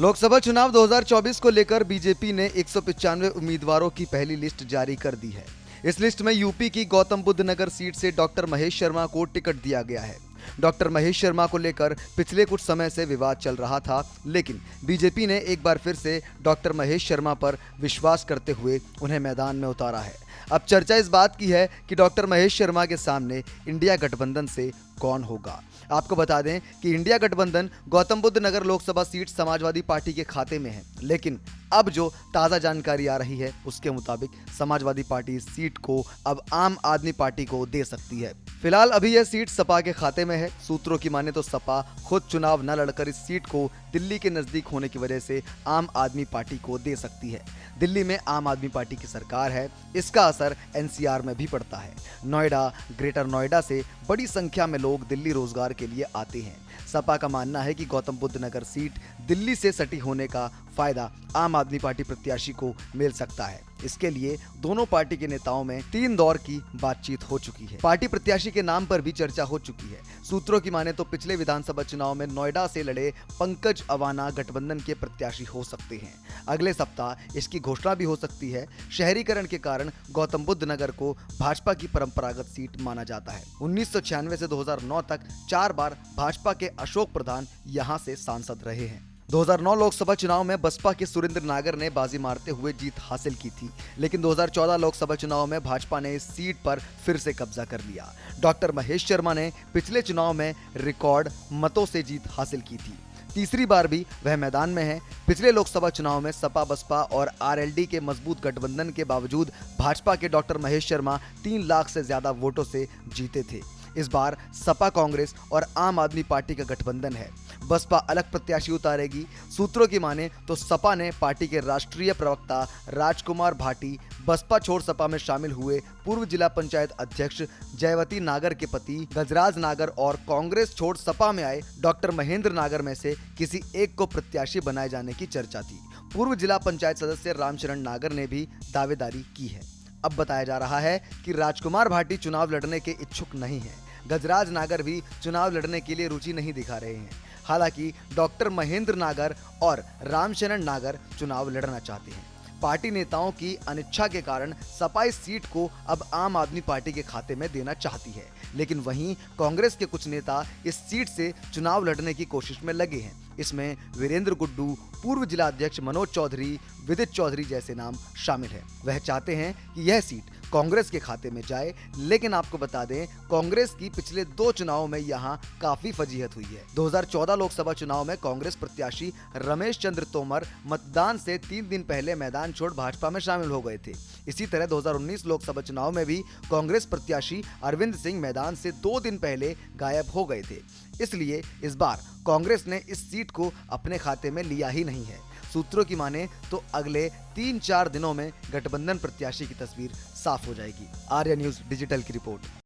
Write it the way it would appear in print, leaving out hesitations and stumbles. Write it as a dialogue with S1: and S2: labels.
S1: लोकसभा चुनाव 2024 को लेकर बीजेपी ने 195 उम्मीदवारों की पहली लिस्ट जारी कर दी है। इस लिस्ट में यूपी की गौतम बुद्ध नगर सीट से डॉक्टर महेश शर्मा को टिकट दिया गया है। डॉक्टर महेश शर्मा को लेकर पिछले कुछ समय से विवाद चल रहा था, लेकिन बीजेपी ने एक बार फिर से डॉक्टर महेश शर्मा पर विश्वास करते हुए उन्हें मैदान में उतारा है। अब चर्चा इस बात की है कि डॉक्टर महेश शर्मा के सामने इंडिया गठबंधन से कौन होगा। आपको बता दें कि इंडिया गठबंधन गौतम बुद्ध नगर लोकसभा सीट समाजवादी पार्टी के खाते में है, लेकिन अब जो ताज़ा जानकारी आ रही है उसके मुताबिक समाजवादी पार्टी इस सीट को अब आम आदमी पार्टी को दे सकती है। फिलहाल अभी यह सीट सपा के खाते में है। सूत्रों की माने तो सपा खुद चुनाव न लड़कर इस सीट को दिल्ली के नजदीक होने की वजह से आम आदमी पार्टी को दे सकती है। दिल्ली में आम आदमी पार्टी की सरकार है, इसका असर एनसीआर में भी पड़ता है। नोएडा, ग्रेटर नोएडा से बड़ी संख्या में लोग दिल्ली रोजगार के लिए आते हैं। सपा का मानना है कि गौतम बुद्ध नगर सीट दिल्ली से सटी होने का फायदा आम आदमी पार्टी प्रत्याशी को मिल सकता है। इसके लिए दोनों पार्टी के नेताओं में 3 दौर की बातचीत हो चुकी है। पार्टी प्रत्याशी के नाम पर भी चर्चा हो चुकी है। सूत्रों की माने तो पिछले विधानसभा चुनाव में नोएडा से लड़े पंकज अवाना गठबंधन के प्रत्याशी हो सकते हैं। अगले सप्ताह इसकी घोषणा भी हो सकती है। शहरीकरण के कारण गौतम बुद्ध नगर को भाजपा की परंपरागत सीट माना जाता है। 1996 से 2009 तक 4 बार भाजपा के अशोक प्रधान यहां से सांसद रहे हैं। 2009 लोकसभा चुनाव में बसपा के सुरेंद्र नागर ने बाजी मारते हुए जीत हासिल की थी, लेकिन 2014 लोकसभा चुनाव में भाजपा ने इस सीट पर फिर से कब्जा कर लिया। डॉक्टर महेश शर्मा ने पिछले चुनाव में रिकॉर्ड मतों से जीत हासिल की थी। तीसरी बार भी वह मैदान में है। पिछले लोकसभा चुनाव में सपा, बसपा और आरएलडी के मजबूत गठबंधन के बावजूद भाजपा के डॉक्टर महेश शर्मा 3 लाख से ज्यादा वोटों से जीते थे। इस बार सपा, कांग्रेस और आम आदमी पार्टी का गठबंधन है। बसपा अलग प्रत्याशी उतारेगी। सूत्रों की माने तो सपा ने पार्टी के राष्ट्रीय प्रवक्ता राजकुमार भाटी, बसपा छोड़ सपा में शामिल हुए पूर्व जिला पंचायत अध्यक्ष जयवती नागर के पति गजराज नागर और कांग्रेस छोड़ सपा में आए डॉक्टर महेंद्र नागर में से किसी एक को प्रत्याशी बनाए जाने की चर्चा थी। पूर्व जिला पंचायत सदस्य रामचरण नागर ने भी दावेदारी की है। अब बताया जा रहा है कि राजकुमार भाटी चुनाव लड़ने के इच्छुक नहीं है। गजराज नागर भी चुनाव लड़ने के लिए रुचि नहीं दिखा रहे हैं। हालांकि डॉक्टर महेंद्र नागर और रामचरण नागर चुनाव लड़ना चाहते हैं। पार्टी नेताओं की अनिच्छा के कारण सपा इस सीट को अब आम आदमी पार्टी के खाते में देना चाहती है, लेकिन वहीं कांग्रेस के कुछ नेता इस सीट से चुनाव लड़ने की कोशिश में लगे हैं। इसमें वीरेंद्र गुड्डू, पूर्व जिला अध्यक्ष मनोज चौधरी, विदित चौधरी जैसे नाम शामिल हैं। वह चाहते हैं कि यह सीट कांग्रेस के खाते में जाए, लेकिन आपको बता दें कांग्रेस की पिछले 2 चुनावों में यहां काफी फजीहत हुई है। 2014 लोकसभा चुनाव में कांग्रेस प्रत्याशी रमेश चंद्र तोमर मतदान से 3 दिन पहले मैदान छोड़ भाजपा में शामिल हो गए थे। इसी तरह 2019 लोकसभा चुनाव में भी कांग्रेस प्रत्याशी अरविंद सिंह मैदान से 2 दिन पहले गायब हो गए थे। इसलिए इस बार कांग्रेस ने इस सीट को अपने खाते में लिया ही नहीं है। सूत्रों की माने तो अगले 3-4 दिनों में गठबंधन प्रत्याशी की तस्वीर साफ हो जाएगी। आर्या न्यूज़ डिजिटल की रिपोर्ट।